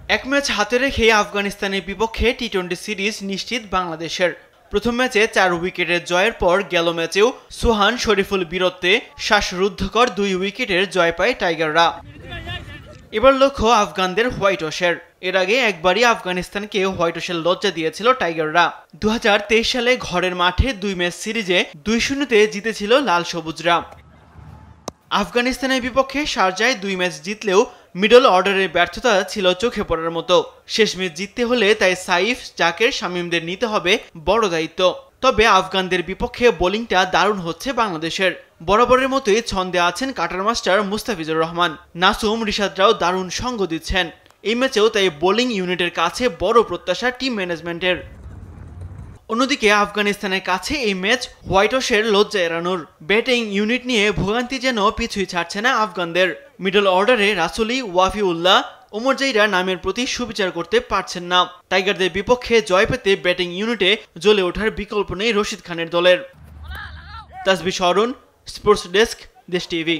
এক ম্যাচ হাতে রেখে আফগানিস্তানের বিপক্ষে টি-20 সিরিজ নিশ্চিত বাংলাদেশের। প্রথম ম্যাচে 4 উইকেটের জয়ের পর গেল ম্যাচেও সোহান শরীফুল বীরত্বে শ্বাসরুদ্ধকর 2 উইকেটের জয় পায় টাইগাররা। এবার লক্ষ্য আফগানদের হোয়াইট ওয়াশের। এর আগে একবারই আফগানিস্তানকে হোয়াইট ওয়াশের লজ্জা দিয়েছিল টাইগাররা। 2023 সালে ঘরের মাঠে 2 ম্যাচ সিরিজে 2-0-তে জিতেছিল লাল সবুজরা। আফগানিস্তানের বিপক্ষে শারজায় 2 ম্যাচ জিতলেও মিডল অর্ডারের ব্যর্থতা ছিল চোখে পড়ার মতো। শেষ ম্যাচ জিততে হলে তাই সাইফ, জাকের, শামীমদের নিতে হবে বড় দায়িত্ব। তবে আফগানদের বিপক্ষে বোলিংটা দারুণ হচ্ছে বাংলাদেশের। বরাবরের মতোই ছন্দে আছেন কাটার মাস্টার মুস্তাফিজুর রহমান, নাসুম, রিশাদরাও দারুণ সঙ্গ দিচ্ছেন। এই ম্যাচেও তাই বোলিং ইউনিটের কাছে বড় প্রত্যাশা টিম ম্যানেজমেন্টের। অন্যদিকে আফগানিস্তানের কাছে এই ম্যাচ হোয়াইট ওয়াশের লজ্জা এড়ানোর। ব্যাটিং ইউনিট নিয়ে ভোগান্তি যেন পিছুই ছাড়ছে না আফগানদের। মিডল অর্ডারে রাসুলি, ওয়াফিউল্লাহ, ওমর জাইরা নামের প্রতি সুবিচার করতে পারছেন না। টাইগারদের বিপক্ষে জয় পেতে ব্যাটিং ইউনিটে জ্বলে ওঠার বিকল্প নেই রশিদ খানের দলের। তাসবিহ অরুণ, স্পোর্টস ডেস্ক, দেশ টিভি।